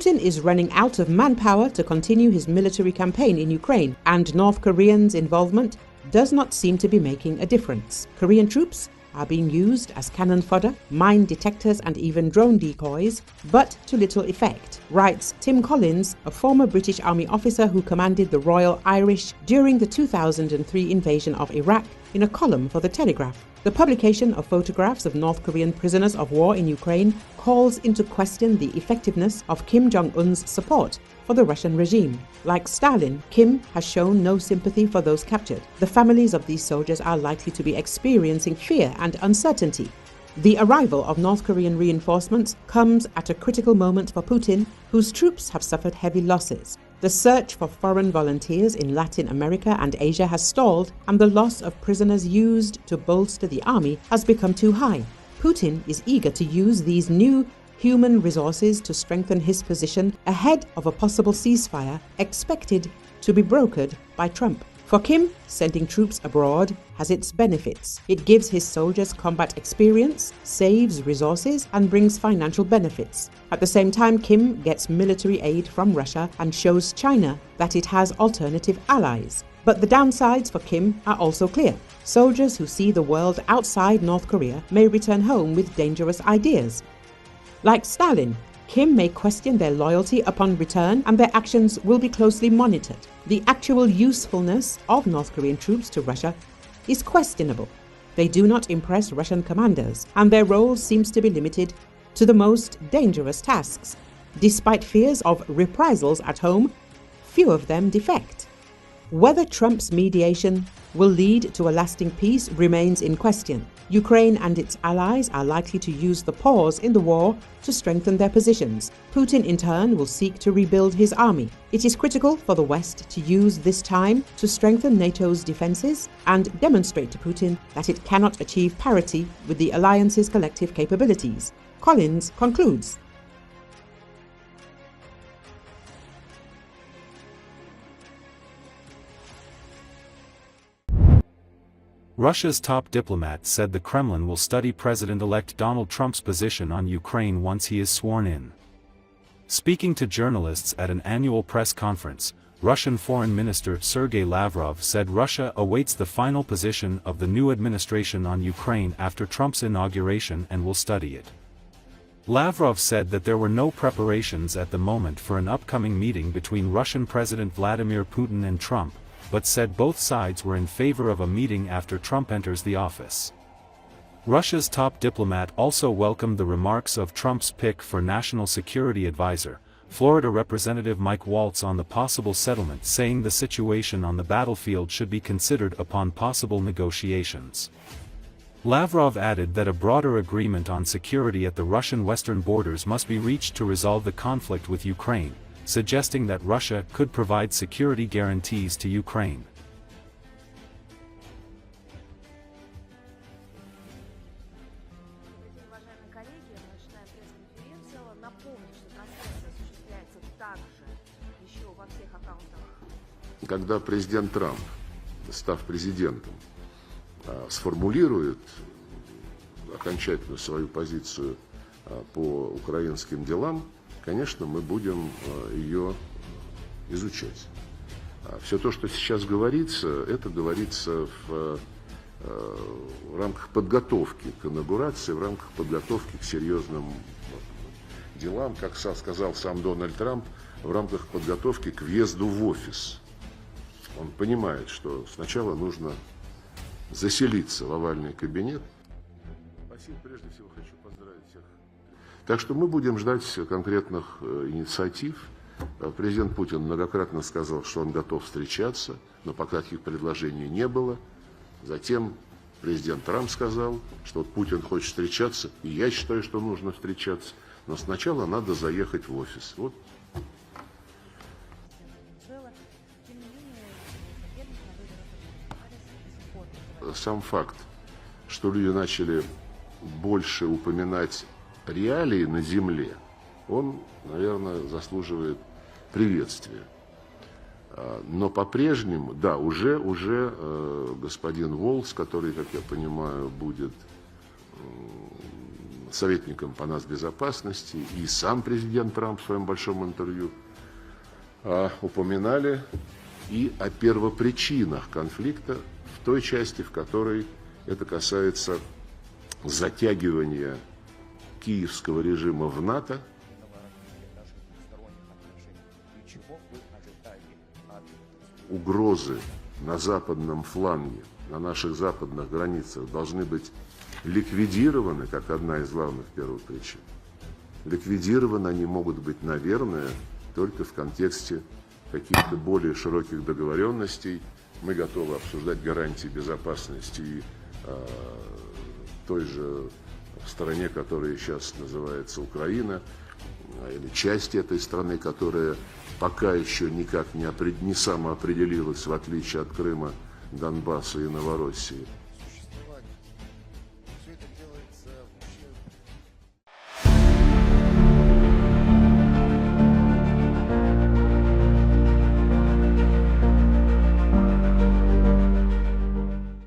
Putin is running out of manpower to continue his military campaign in Ukraine, and North Koreans' involvement does not seem to be making a difference. Korean troops are being used as cannon fodder, mine detectors and even drone decoys, but to little effect, writes Tim Collins, a former British Army officer who commanded the Royal Irish during the 2003 invasion of Iraq, in a column for the Telegraph. The publication of photographs of North Korean prisoners of war in Ukraine calls into question the effectiveness of Kim Jong-un's support for the Russian regime. Like Stalin, Kim has shown no sympathy for those captured. The families of these soldiers are likely to be experiencing fear and uncertainty. The arrival of North Korean reinforcements comes at a critical moment for Putin, whose troops have suffered heavy losses. The search for foreign volunteers in Latin America and Asia has stalled, and the loss of prisoners used to bolster the army has become too high. Putin is eager to use these new human resources to strengthen his position ahead of a possible ceasefire expected to be brokered by Trump. For Kim, sending troops abroad has its benefits. It gives his soldiers combat experience, saves resources, and brings financial benefits. At the same time, Kim gets military aid from Russia and shows China that it has alternative allies. But the downsides for Kim are also clear. Soldiers who see the world outside North Korea may return home with dangerous ideas. Like Stalin, Kim may question their loyalty upon return, and their actions will be closely monitored. The actual usefulness of North Korean troops to Russia is questionable. They do not impress Russian commanders, and their role seems to be limited to the most dangerous tasks. Despite fears of reprisals at home, few of them defect. Whether Trump's mediation will lead to a lasting peace remains in question. Ukraine and its allies are likely to use the pause in the war to strengthen their positions. Putin, in turn, will seek to rebuild his army. It is critical for the West to use this time to strengthen NATO's defenses and demonstrate to Putin that it cannot achieve parity with the alliance's collective capabilities. Collins concludes. Russia's top diplomat said the Kremlin will study President-elect Donald Trump's position on Ukraine once he is sworn in. Speaking to journalists at an annual press conference, Russian Foreign Minister Sergei Lavrov said Russia awaits the final position of the new administration on Ukraine after Trump's inauguration and will study it. Lavrov said that there were no preparations at the moment for an upcoming meeting between Russian President Vladimir Putin and Trump, but said both sides were in favor of a meeting after Trump enters the office. Russia's top diplomat also welcomed the remarks of Trump's pick for National Security Advisor, Florida Representative Mike Waltz, on the possible settlement, saying the situation on the battlefield should be considered upon possible negotiations. Lavrov added that a broader agreement on security at the Russian western borders must be reached to resolve the conflict with Ukraine, suggesting that Russia could provide security guarantees to Ukraine. Когда президент Трамп, став президентом, сформулирует окончательно свою позицию по украинским делам, конечно, мы будем ее изучать. Все то, что сейчас говорится, это говорится в рамках подготовки к инаугурации, в рамках подготовки к серьезным делам, как сказал сам Дональд Трамп, в рамках подготовки к въезду в офис. Он понимает, что сначала нужно заселиться в овальный кабинет. Спасибо, прежде всего хочу поздравить всех. Так что мы будем ждать конкретных инициатив. Президент Путин многократно сказал, что он готов встречаться, но пока таких предложений не было. Затем президент Трамп сказал, что вот Путин хочет встречаться, и я считаю, что нужно встречаться, но сначала надо заехать в офис. Вот. Сам факт, что люди начали больше упоминать реалии на земле, он, наверное, заслуживает приветствия. Но по-прежнему, да, уже господин Волс, который, как я понимаю, будет советником по нацбезопасности, и сам президент Трамп в своем большом интервью упоминали и о первопричинах конфликта в той части, в которой это касается затягивания киевского режима в НАТО. Угрозы на западном фланге, на наших западных границах должны быть ликвидированы, как одна из главных первопричин. Ликвидированы они могут быть, наверное, только в контексте каких-то более широких договоренностей. Мы готовы обсуждать гарантии безопасности и той же стране, которая сейчас называется Украина, или части этой страны, которая пока еще никак не самоопределилась, в отличие от Крыма, Донбасса и Новороссии.